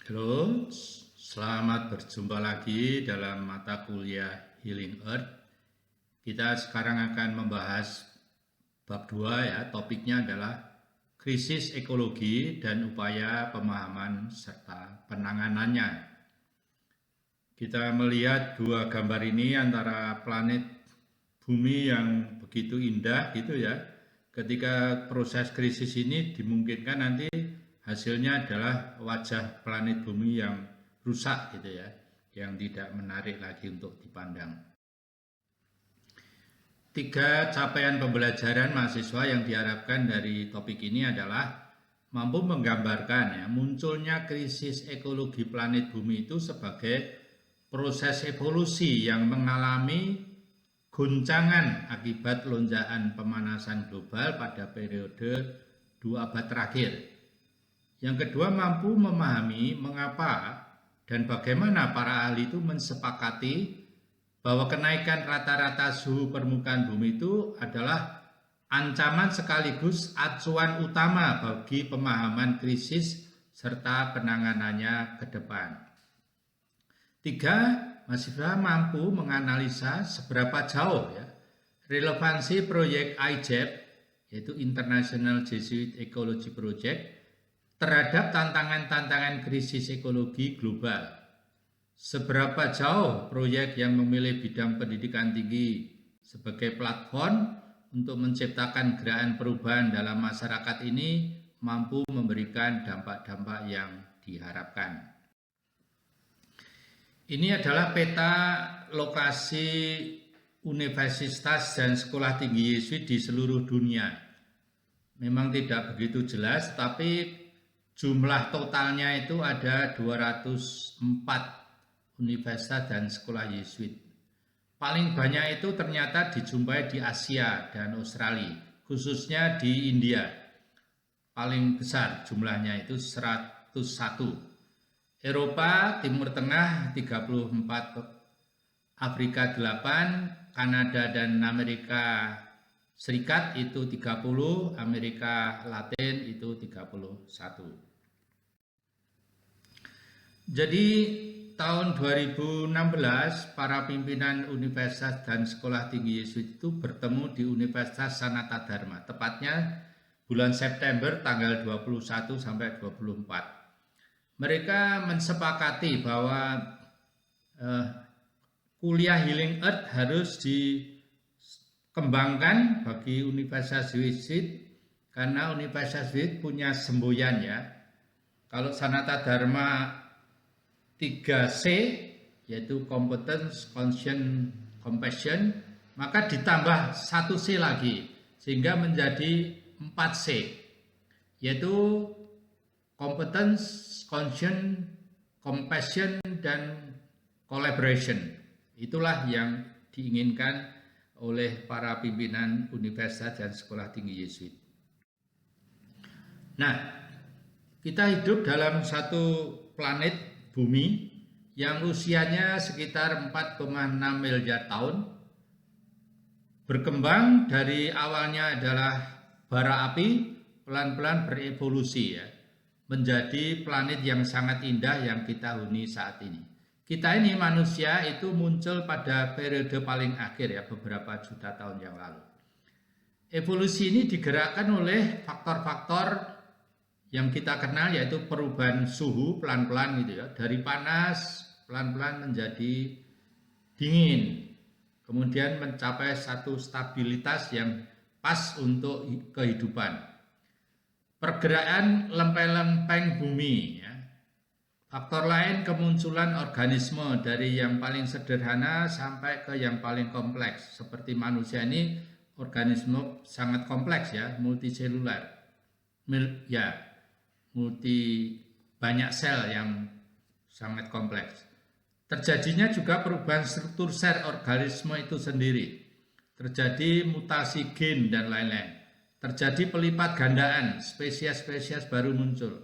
Halo, selamat berjumpa lagi dalam mata kuliah Healing Earth. Kita sekarang akan membahas bab 2 ya, topiknya adalah krisis ekologi dan upaya pemahaman serta penanganannya. Kita melihat dua gambar ini antara planet bumi yang begitu indah gitu ya. Ketika proses krisis ini dimungkinkan nanti hasilnya adalah wajah planet bumi yang rusak gitu ya, yang tidak menarik lagi untuk dipandang. 3 capaian pembelajaran mahasiswa yang diharapkan dari topik ini adalah mampu menggambarkan ya, munculnya krisis ekologi planet bumi itu sebagai proses evolusi yang mengalami goncangan akibat lonjakan pemanasan global pada periode 2 abad terakhir. Yang kedua, mampu memahami mengapa dan bagaimana para ahli itu mensepakati bahwa kenaikan rata-rata suhu permukaan bumi itu adalah ancaman sekaligus acuan utama bagi pemahaman krisis serta penanganannya ke depan. 3, mahasiswa mampu menganalisa seberapa jauh ya relevansi proyek IJEP, yaitu International Jesuit Ecology Project, terhadap tantangan-tantangan krisis ekologi global. Seberapa jauh proyek yang memilih bidang pendidikan tinggi sebagai platform untuk menciptakan gerakan perubahan dalam masyarakat ini mampu memberikan dampak-dampak yang diharapkan. Ini adalah peta lokasi universitas dan sekolah tinggi Yesuit di seluruh dunia. Memang tidak begitu jelas, tapi jumlah totalnya itu ada 204 universitas dan sekolah Yesuit. Paling banyak itu ternyata dijumpai di Asia dan Australia, khususnya di India. Paling besar jumlahnya itu 101. Eropa, Timur Tengah 34, Afrika 8, Kanada dan Amerika Serikat itu 30, Amerika Latin itu 31. Jadi tahun 2016 para pimpinan universitas dan sekolah tinggi Yesuit itu bertemu di Universitas Sanata Dharma, tepatnya bulan September tanggal 21 sampai 24. Mereka mensepakati bahwa kuliah Healing Earth harus dikembangkan bagi Universitas Yesuit karena Universitas Yesuit punya semboyan ya. Kalau Sanata Dharma 3C, yaitu Competence, Conscience, Compassion, maka ditambah 1C lagi sehingga menjadi 4C, yaitu Competence, Conscience, Compassion, dan Collaboration. Itulah yang diinginkan oleh para pimpinan universitas dan sekolah tinggi Yesuit. Nah, kita hidup dalam satu planet bumi yang usianya sekitar 4,6 miliar tahun, berkembang dari awalnya adalah bara api, pelan-pelan berevolusi ya, menjadi planet yang sangat indah yang kita huni saat ini. Kita ini manusia itu muncul pada periode paling akhir ya, beberapa juta tahun yang lalu. Evolusi ini digerakkan oleh faktor-faktor yang kita kenal, yaitu perubahan suhu pelan-pelan gitu ya, dari panas pelan-pelan menjadi dingin, kemudian mencapai satu stabilitas yang pas untuk kehidupan. Pergerakan lempeng-lempeng bumi ya. Faktor lain kemunculan organisme dari yang paling sederhana sampai ke yang paling kompleks. Seperti manusia ini organisme sangat kompleks ya, multiselular. Ya, banyak sel yang sangat kompleks. Terjadinya juga perubahan struktur sel organisme itu sendiri. Terjadi mutasi gen dan lain-lain. Terjadi pelipat gandaan, spesies-spesies baru muncul.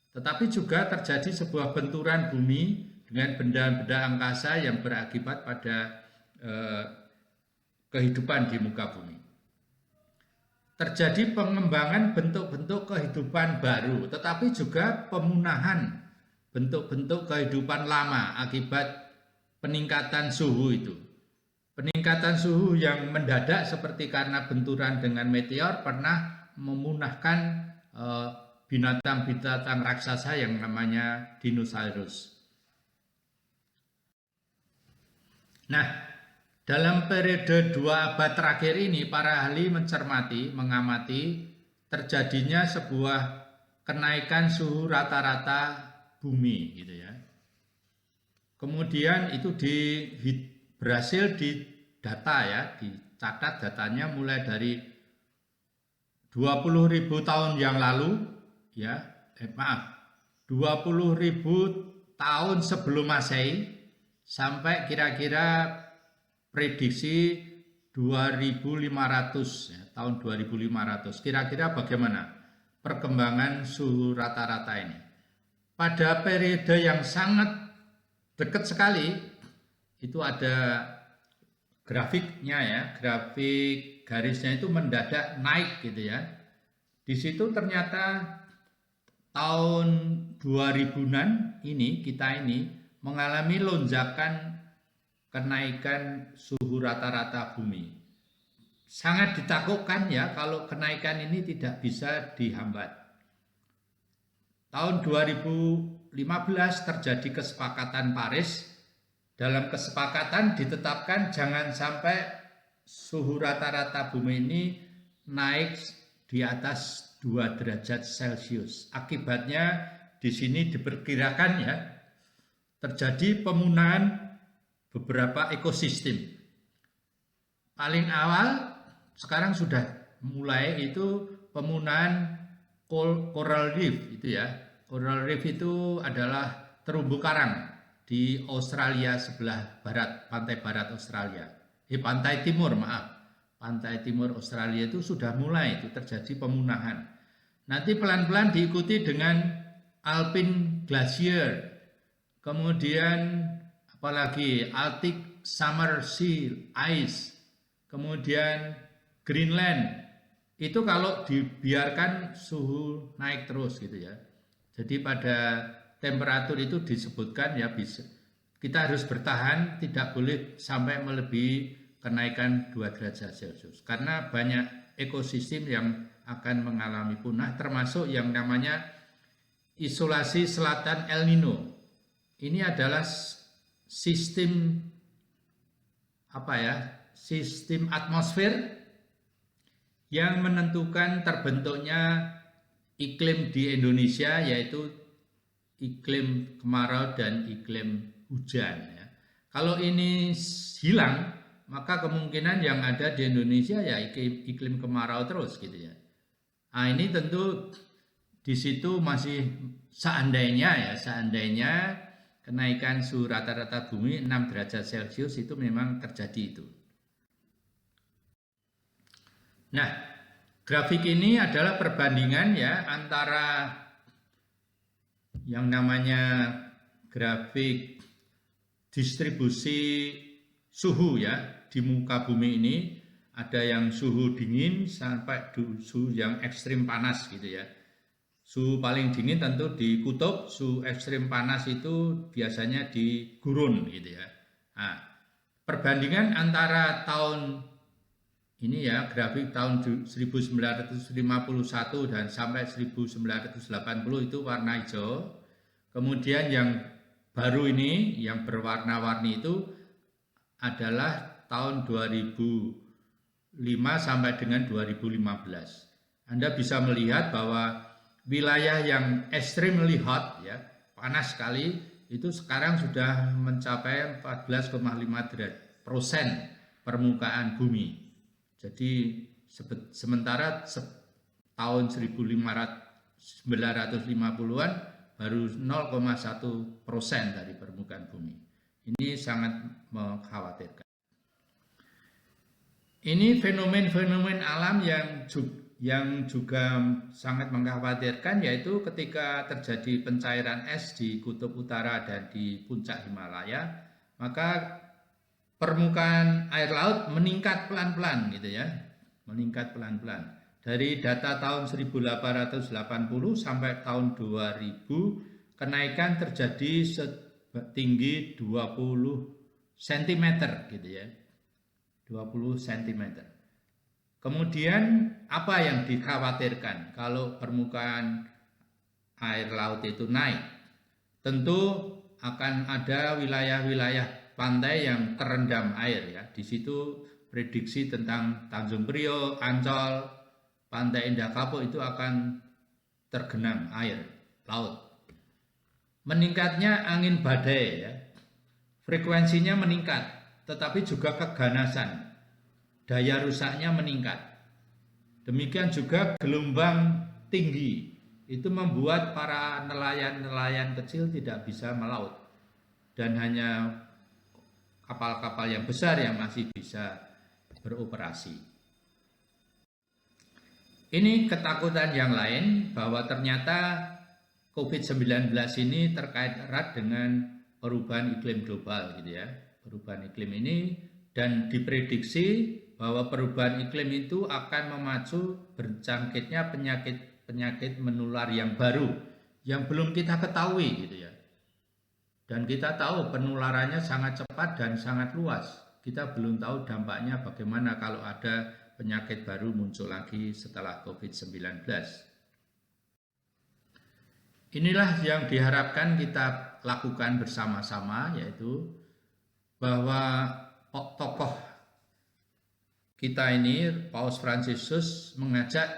Tetapi juga terjadi sebuah benturan bumi dengan benda-benda angkasa yang berakibat pada kehidupan di muka bumi. Terjadi pengembangan bentuk-bentuk kehidupan baru, tetapi juga pemunahan bentuk-bentuk kehidupan lama akibat peningkatan suhu itu. Peningkatan suhu yang mendadak seperti karena benturan dengan meteor pernah memunahkan binatang-binatang raksasa yang namanya dinosaurus. Nah, dalam periode 2 abad terakhir ini para ahli mengamati terjadinya sebuah kenaikan suhu rata-rata bumi gitu ya. Kemudian itu berhasil didata ya, dicatat datanya mulai dari 20.000 tahun yang lalu ya, 20.000 tahun sebelum Masehi sampai kira-kira prediksi 2500 ya, tahun 2500. Kira-kira bagaimana perkembangan suhu rata-rata ini? Pada periode yang sangat dekat sekali itu ada grafiknya ya, grafik garisnya itu mendadak naik gitu ya. Di situ ternyata tahun 2000-an ini kita ini mengalami lonjakan kenaikan suhu rata-rata bumi. Sangat ditakutkan ya kalau kenaikan ini tidak bisa dihambat. Tahun 2015 terjadi kesepakatan Paris. Dalam kesepakatan ditetapkan jangan sampai suhu rata-rata bumi ini naik di atas 2 derajat Celcius. Akibatnya di sini diperkirakan ya terjadi pemunahan beberapa ekosistem. Paling awal sekarang sudah mulai itu pemunahan coral reef itu ya. Coral reef itu adalah terumbu karang di Australia sebelah barat, pantai barat Australia. Pantai timur, pantai timur Australia itu sudah mulai itu terjadi pemunahan. Nanti pelan-pelan diikuti dengan Alpine Glacier, kemudian apalagi Arctic Summer Sea Ice, kemudian Greenland. Itu kalau dibiarkan suhu naik terus gitu ya. Jadi pada temperatur itu disebutkan ya bisa kita harus bertahan, tidak boleh sampai melebihi kenaikan 2 derajat Celcius. Karena banyak ekosistem yang akan mengalami punah termasuk yang namanya isolasi selatan El Nino. Ini adalah sistem sistem atmosfer yang menentukan terbentuknya iklim di Indonesia, yaitu iklim kemarau dan iklim hujan ya. Kalau ini hilang, maka kemungkinan yang ada di Indonesia ya iklim kemarau terus gitu ya. Nah, ini tentu di situ masih seandainya kenaikan suhu rata-rata bumi 6 derajat Celcius itu memang terjadi itu. Nah, grafik ini adalah perbandingan ya antara yang namanya grafik distribusi suhu ya di muka bumi ini. Ada yang suhu dingin sampai suhu yang ekstrim panas gitu ya. Suhu paling dingin tentu di kutub, suhu ekstrim panas itu biasanya di gurun gitu ya. Nah, perbandingan antara tahun ini ya, grafik tahun 1951 dan sampai 1980 itu warna hijau. Kemudian yang baru ini, yang berwarna-warni itu adalah tahun 2005 sampai dengan 2015. Anda bisa melihat bahwa wilayah yang extremely hot ya, panas sekali, itu sekarang sudah mencapai 14,5% permukaan bumi. Jadi sementara tahun 1950-an baru 0,1% dari permukaan bumi. Ini sangat mengkhawatirkan. Ini fenomen-fenomen alam yang juga sangat mengkhawatirkan, yaitu ketika terjadi pencairan es di kutub utara dan di puncak Himalaya, maka permukaan air laut meningkat pelan-pelan gitu ya, meningkat pelan-pelan. Dari data tahun 1880 sampai tahun 2000 kenaikan terjadi setinggi 20 cm gitu ya. 20 cm. Kemudian apa yang dikhawatirkan kalau permukaan air laut itu naik? Tentu akan ada wilayah-wilayah pantai yang terendam air ya. Di situ prediksi tentang Tanjung Priok, Ancol, Pantai Indah Kapuk itu akan tergenang air laut. Meningkatnya angin badai ya. Frekuensinya meningkat, tetapi juga keganasan, daya rusaknya meningkat. Demikian juga gelombang tinggi, itu membuat para nelayan-nelayan kecil tidak bisa melaut. Dan hanya kapal-kapal yang besar yang masih bisa beroperasi. Ini ketakutan yang lain bahwa ternyata COVID-19 ini terkait erat dengan perubahan iklim global gitu ya. Perubahan iklim ini dan diprediksi bahwa perubahan iklim itu akan memacu berjangkitnya penyakit menular yang baru yang belum kita ketahui gitu ya. Dan kita tahu penularannya sangat cepat dan sangat luas. Kita belum tahu dampaknya bagaimana kalau ada penyakit baru muncul lagi setelah COVID-19. Inilah yang diharapkan kita lakukan bersama-sama, yaitu bahwa tokoh kita ini, Paus Fransiskus, mengajak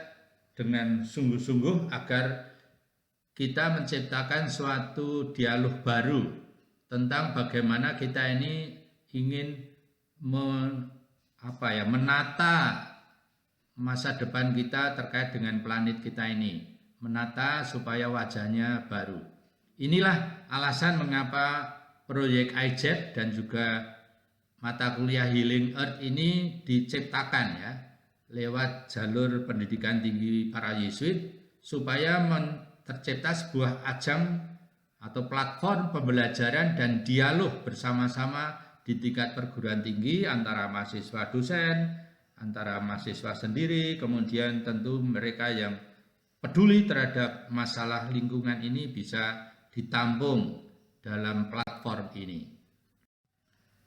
dengan sungguh-sungguh agar kita menciptakan suatu dialog baru tentang bagaimana kita ini ingin menata masa depan kita terkait dengan planet kita ini. Menata supaya wajahnya baru. Inilah alasan mengapa proyek IJET dan juga mata kuliah Healing Earth ini diciptakan ya lewat jalur pendidikan tinggi para Yesuit supaya tercipta sebuah ajang atau platform pembelajaran dan dialog bersama-sama di tingkat perguruan tinggi antara mahasiswa dosen, antara mahasiswa sendiri, kemudian tentu mereka yang peduli terhadap masalah lingkungan ini bisa ditampung dalam platform ini.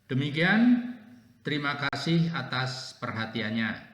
Demikian, terima kasih atas perhatiannya.